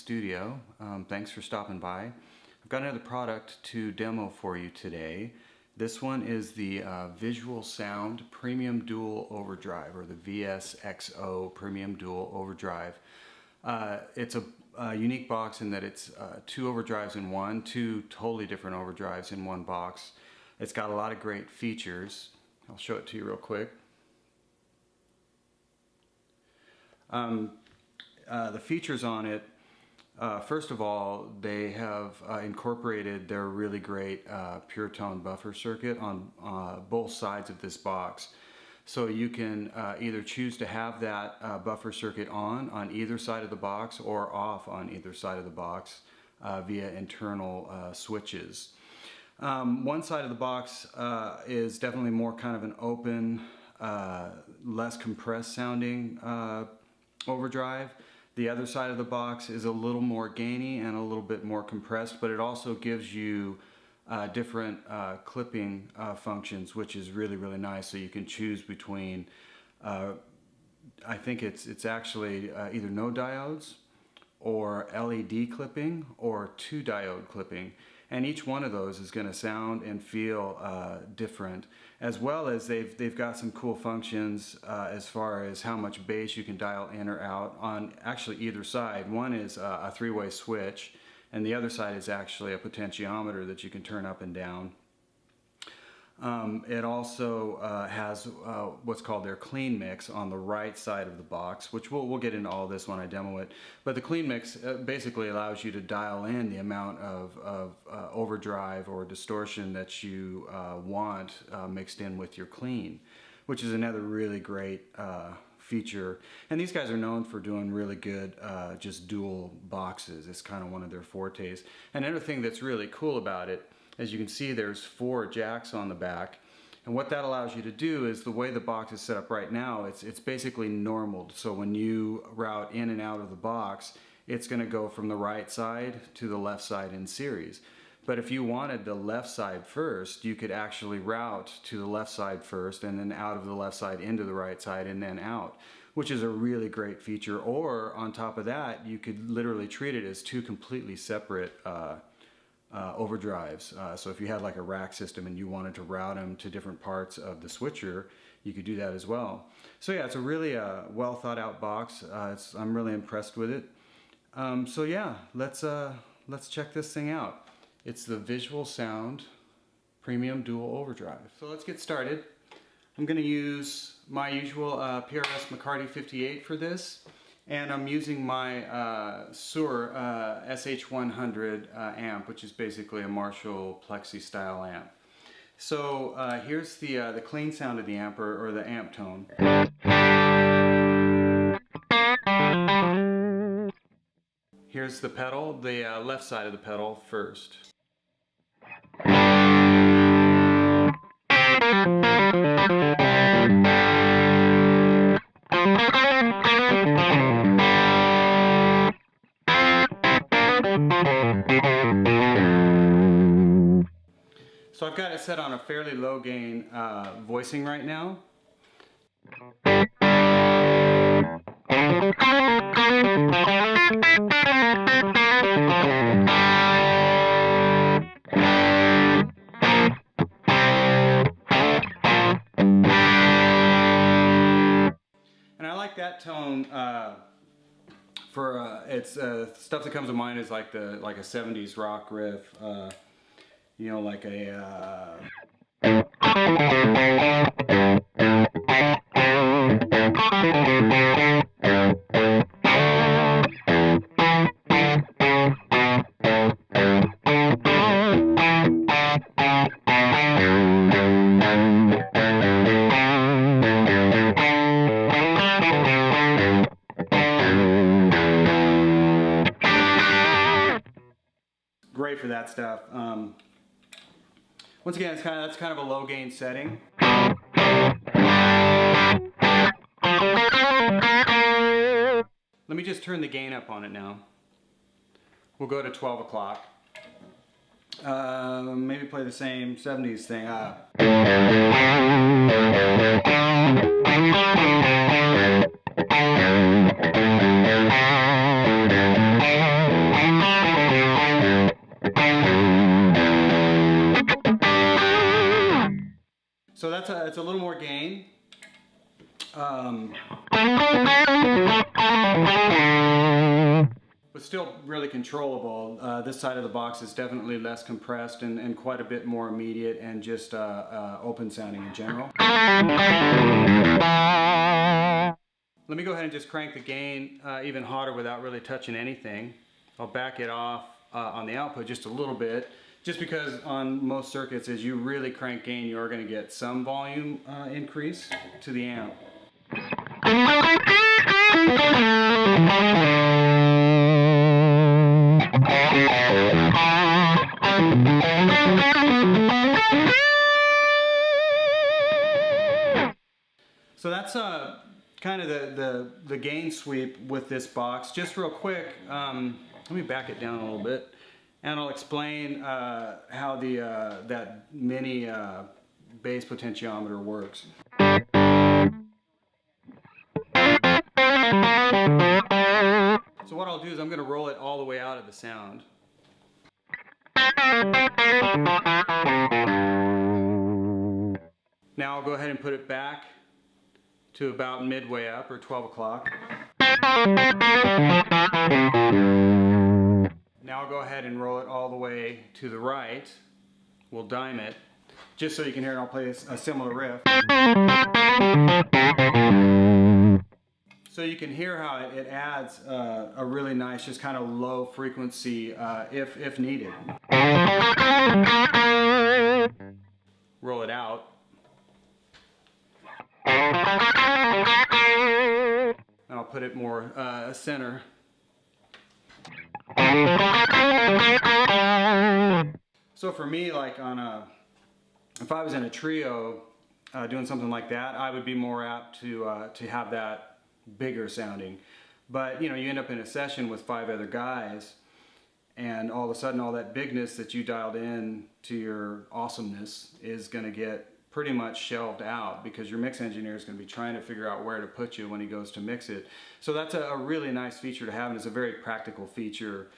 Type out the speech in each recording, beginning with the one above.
studio. Thanks for stopping by. I've got another product to demo for you today. This one is the Visual Sound Premium Dual Overdrive, or the VSXO Premium Dual Overdrive. It's a unique box in that it's two overdrives in one, two totally different overdrives in one box. It's got a lot of great features. I'll show it to you real quick. The features on it, first of all, they have incorporated their really great pure tone buffer circuit on both sides of this box. So you can either choose to have that buffer circuit on either side of the box or off on either side of the box via internal switches. One side of the box is definitely more kind of an open, less compressed sounding overdrive. The other side of the box is a little more gainy and a little bit more compressed, but it also gives you different clipping functions, which is really, really nice. So you can choose between, I think it's actually either no diodes or LED clipping or two diode clipping. And each one of those is going to sound and feel different, as well as they've got some cool functions as far as how much bass you can dial in or out on actually either side. One is a three-way switch, and the other side is actually a potentiometer that you can turn up and down. It also has what's called their clean mix on the right side of the box, which we'll get into all this when I demo it. But the clean mix basically allows you to dial in the amount of overdrive or distortion that you want mixed in with your clean, which is another really great feature. And these guys are known for doing really good just dual boxes. It's kind of one of their fortes. And another thing that's really cool about it, as you can see, there's 4 jacks on the back, and what that allows you to do is, the way the box is set up right now, it's basically normaled. So when you route in and out of the box, it's going to go from the right side to the left side in series. But if you wanted the left side first, you could actually route to the left side first and then out of the left side into the right side and then out, which is a really great feature. Or on top of that, you could literally treat it as 2 completely separate overdrives. So if you had like a rack system and you wanted to route them to different parts of the switcher, you could do that as well. So yeah, it's a really well thought out box. I'm really impressed with it. So yeah, let's check this thing out. It's the Visual Sound Premium Dual Overdrive. So let's get started. I'm going to use my usual PRS McCarty 58 for this. And I'm using my Sur SH100 amp, which is basically a Marshall Plexi style amp. So here's the clean sound of the amp, or the amp tone. Here's the pedal, the left side of the pedal first. So I've got it set on a fairly low gain voicing right now. And I like that tone for it's stuff that comes to mind is like a 70s rock riff, you know, like a great for that stuff. Once again, that's kind of a low gain setting. Let me just turn the gain up on it now. We'll go to 12 o'clock. Maybe play the same 70s thing. So it's a little more gain. But still really controllable. This side of the box is definitely less compressed and quite a bit more immediate and just open sounding in general. Let me go ahead and just crank the gain even hotter without really touching anything. I'll back it off on the output just a little bit, just because on most circuits as you really crank gain you are going to get some volume increase to the amp. So that's kind of the gain sweep with this box. Just real quick, let me back it down a little bit, and I'll explain how that mini bass potentiometer works. So what I'll do is I'm going to roll it all the way out of the sound. Now I'll go ahead and put it back to about midway up, or 12 o'clock. Now I'll go ahead and roll it all the way to the right. We'll dime it, just so you can hear it. I'll play a similar riff. So you can hear how it adds a really nice, just kind of low frequency if needed. Roll it out. And I'll put it more center. So for me, like if I was in a trio doing something like that, I would be more apt to have that bigger sounding. But you know, you end up in a session with 5 other guys, and all of a sudden all that bigness that you dialed in to your awesomeness is going to get pretty much shelved out, because your mix engineer is going to be trying to figure out where to put you when he goes to mix it. So that's a really nice feature to have, and it's a very practical feature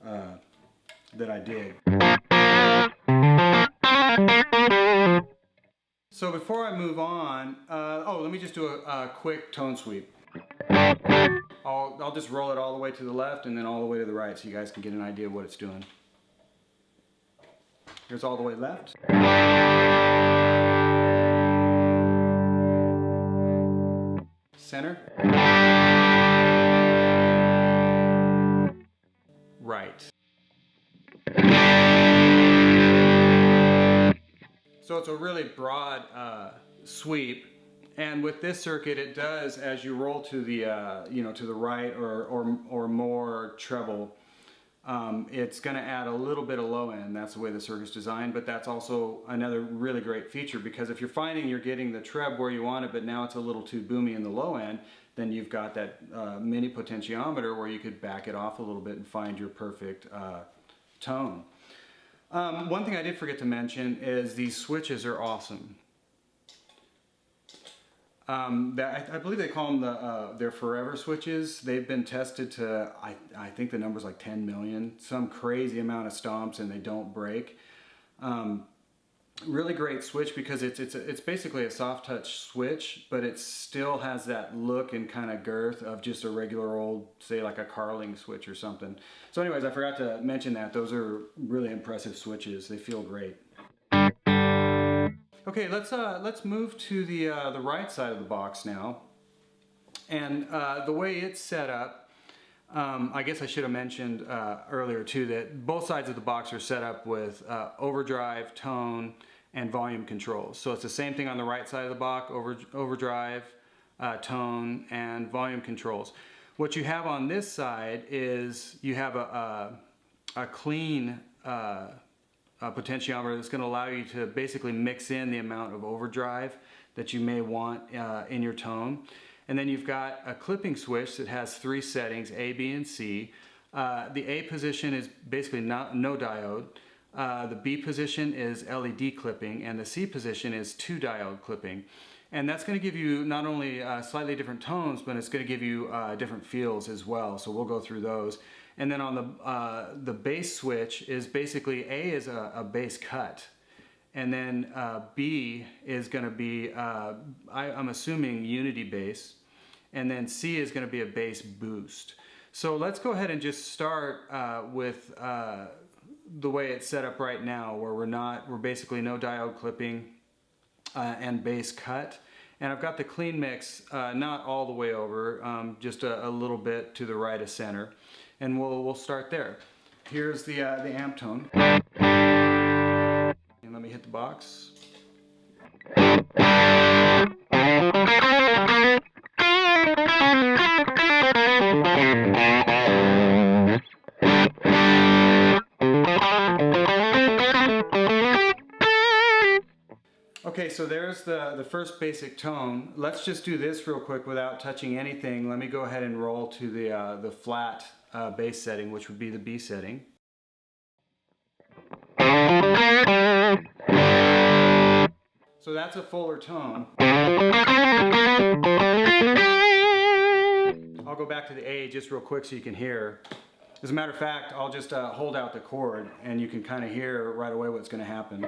that I dig. So before I move on, let me just do a quick tone sweep. I'll just roll it all the way to the left and then all the way to the right, so you guys can get an idea of what it's doing. Here's all the way left. Center. Right. So it's a really broad sweep, and with this circuit it does, as you roll to the to the right or more treble, it's going to add a little bit of low end. That's the way the circuit's designed, but that's also another really great feature, because if you're finding you're getting the treb where you want it, but now it's a little too boomy in the low end, then you've got that mini potentiometer where you could back it off a little bit and find your perfect tone. One thing I did forget to mention is these switches are awesome. I believe they call them they're forever switches. They've been tested to, I think the number's like 10 million, some crazy amount of stomps, and they don't break. Really great switch, because it's basically a soft touch switch, but it still has that look and kind of girth of just a regular old, say like a Carling switch or something. So anyways, I forgot to mention that. Those are really impressive switches. They feel great. Okay, let's move to the right side of the box now. And the way it's set up, I guess I should have mentioned earlier too that both sides of the box are set up with overdrive, tone, and volume controls. So it's the same thing on the right side of the box: overdrive, tone, and volume controls. What you have on this side is you have a clean potentiometer that's going to allow you to basically mix in the amount of overdrive that you may want in your tone. And then you've got a clipping switch that has 3 settings, A, B, and C. The A position is basically no diode. The B position is LED clipping, and the C position is 2 diode clipping. And that's going to give you not only slightly different tones, but it's going to give you different feels as well. So we'll go through those. And then on the bass switch is basically A is a bass cut, and then B is going to be, I'm assuming, unity bass, and then C is going to be a bass boost. So let's go ahead and just start with the way it's set up right now, where we're basically no diode clipping and bass cut. And I've got the clean mix not all the way over, just a little bit to the right of center, and we'll start there. Here's the amp tone, and let me hit the box. Okay, so there's the first basic tone. Let's just do this real quick without touching anything. Let me go ahead and roll to the flat bass setting, which would be the B setting. So that's a fuller tone. I'll go back to the A just real quick so you can hear. As a matter of fact, I'll just hold out the chord and you can kind of hear right away what's going to happen.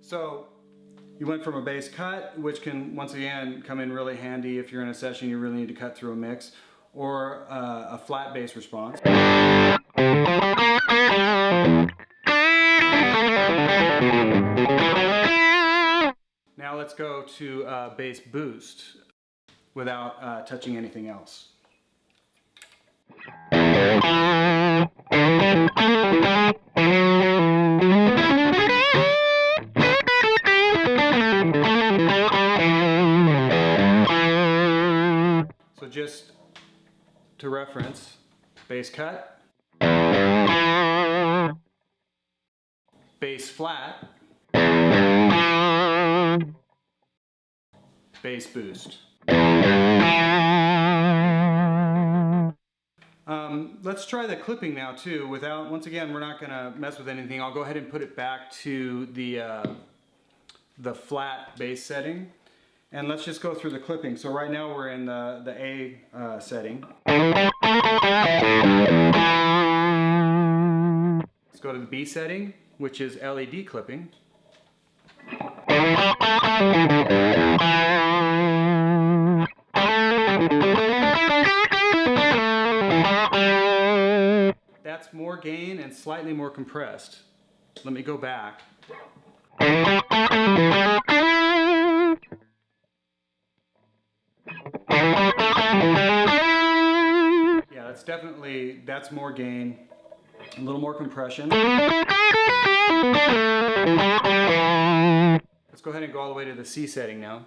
So you went from a bass cut, which can once again come in really handy if you're in a session you really need to cut through a mix, or a flat bass response. Now let's go to bass boost without touching anything else. So just to reference, bass cut, bass flat, bass boost. Let's try the clipping now too. Once again, we're not going to mess with anything. I'll go ahead and put it back to the flat bass setting, and let's just go through the clipping. So right now we're in the A setting. Let's go to the B setting, which is LED clipping. That's more gain and slightly more compressed. Let me go back. Yeah, that's more gain, a little more compression. Let's go ahead and go all the way to the C setting now.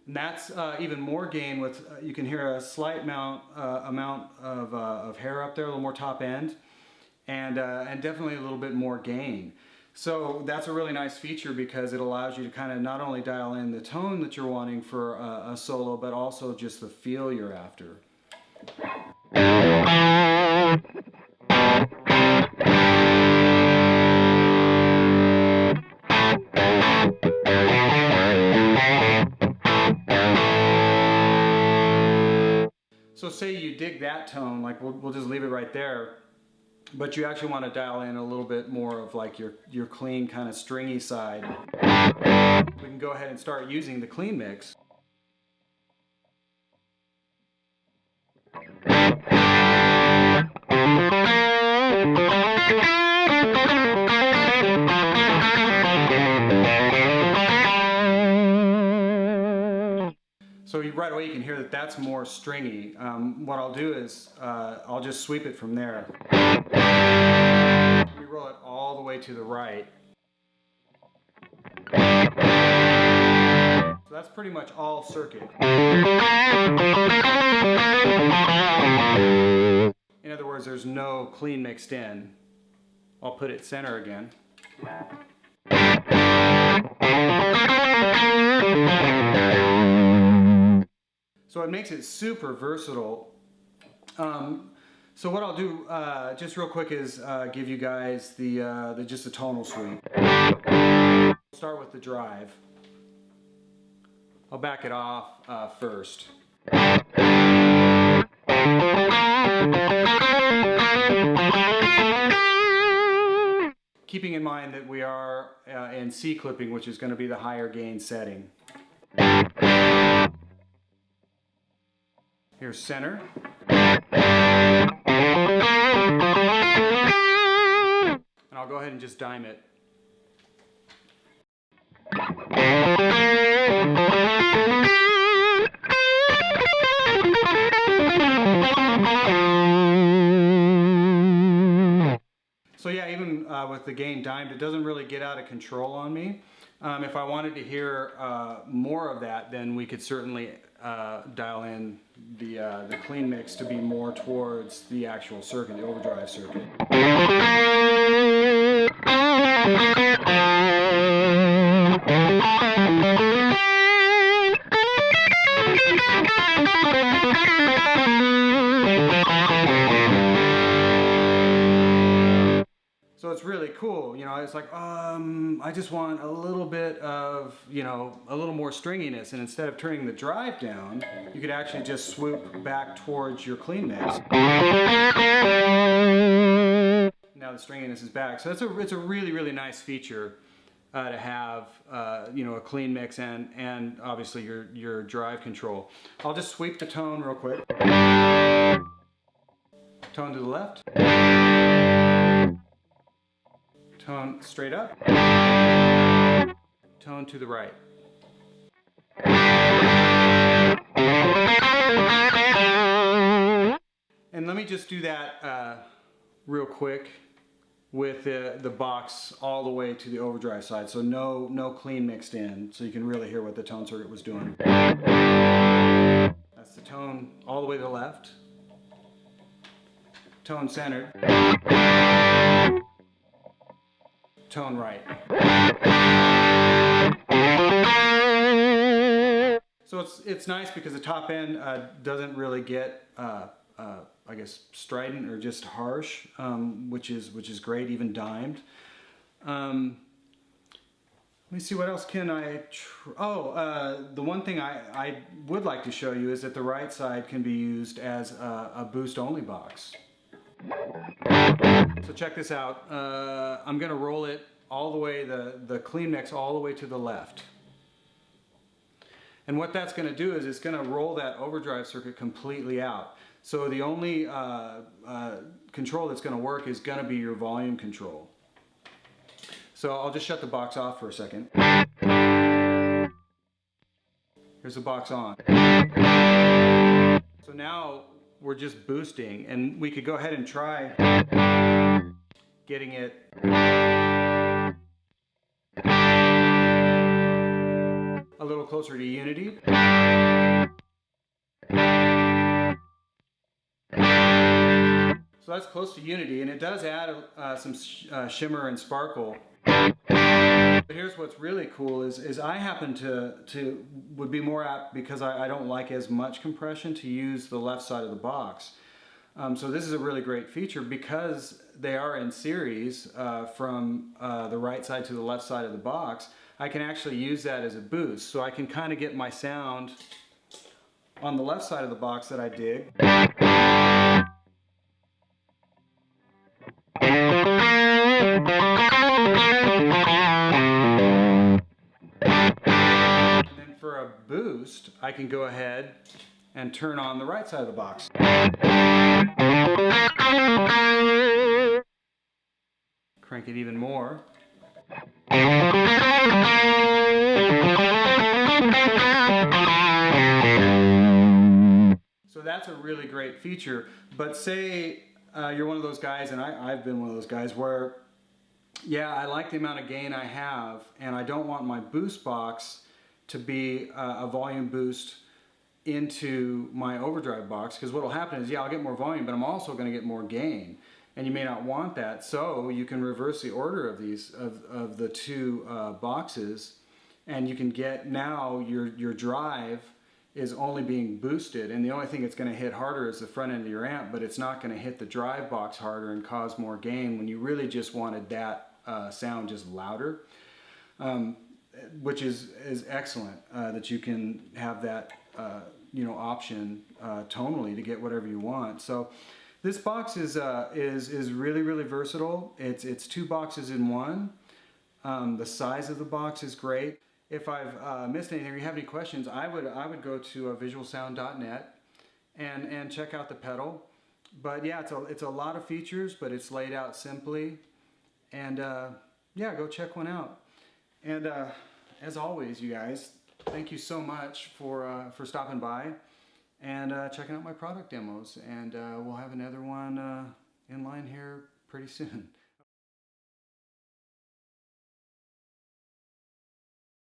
And that's even more gain with, you can hear a slight amount of hair up there, a little more top end, and definitely a little bit more gain. So that's a really nice feature because it allows you to kind of not only dial in the tone that you're wanting for a solo, but also just the feel you're after. So say you dig that tone, like we'll just leave it right there, but you actually want to dial in a little bit more of like your clean kind of stringy side. We can go ahead and start using the clean mix. So right away you can hear that that's more stringy. What I'll do is I'll just sweep it from there. We roll it all the way to the right. So that's pretty much all circuit. In other words, there's no clean mixed in. I'll put it center again. So it makes it super versatile. So what I'll do just real quick is give you guys just the tonal sweep. Start with the drive. I'll back it off first. Keeping in mind that we are in C clipping, which is going to be the higher gain setting. Here's center. And I'll go ahead and just dime it. So yeah, even with the gain dimed, it doesn't really get out of control on me. If I wanted to hear more of that, then we could certainly dial in the clean mix to be more towards the actual circuit, the overdrive circuit. So it's really cool, you know, it's like, I just want a little bit of, you know, a little more stringiness, and instead of turning the drive down, you could actually just swoop back towards your clean mix. Now the stringiness is back. So it's a really, really nice feature to have, you know, a clean mix and obviously your drive control. I'll just sweep the tone real quick. Tone to the left. Tone straight up. Tone to the right. And let me just do that real quick with the box all the way to the overdrive side. So no clean mixed in, so you can really hear what the tone circuit was doing. That's the tone all the way to the left. Tone centered. Tone right. So it's nice because the top end doesn't really get I guess strident or just harsh, which is great, even dimed. Let me see, what else can I the one thing I would like to show you is that the right side can be used as a boost only box. So check this out. I'm going to roll it all the way, the clean mix all the way to the left. And what that's going to do is it's going to roll that overdrive circuit completely out. So the only control that's going to work is going to be your volume control. So I'll just shut the box off for a second. Here's the box on. So now we're just boosting, and we could go ahead and try getting it a little closer to unity. So that's close to unity, and it does add some shimmer and sparkle. But here's what's really cool is I happen to would be more apt, because I don't like as much compression, to use the left side of the box. So this is a really great feature because they are in series from the right side to the left side of the box. I can actually use that as a boost, so I can kind of get my sound on the left side of the box that I dig. And then for a boost, I can go ahead and turn on the right side of the box. Crank it even more. So that's a really great feature. But say you're one of those guys, and I've been one of those guys, where yeah, I like the amount of gain I have, and I don't want my boost box to be a volume boost into my overdrive box, because what will happen is, yeah, I'll get more volume, but I'm also going to get more gain, and you may not want that. So you can reverse the order of these of the two boxes, and you can get now your drive is only being boosted, and the only thing it's going to hit harder is the front end of your amp, but it's not going to hit the drive box harder and cause more gain when you really just wanted that sound just louder, which is excellent that you can have that you know, option tonally to get whatever you want. So this box is really versatile. It's 2 boxes in one. The size of the box is great. If I've missed anything or you have any questions, I would go to visualsound.net and check out the pedal. But yeah, it's a lot of features, but it's laid out simply. And yeah, go check one out. And as always, you guys, thank you so much for stopping by and checking out my product demos. And we'll have another one in line here pretty soon.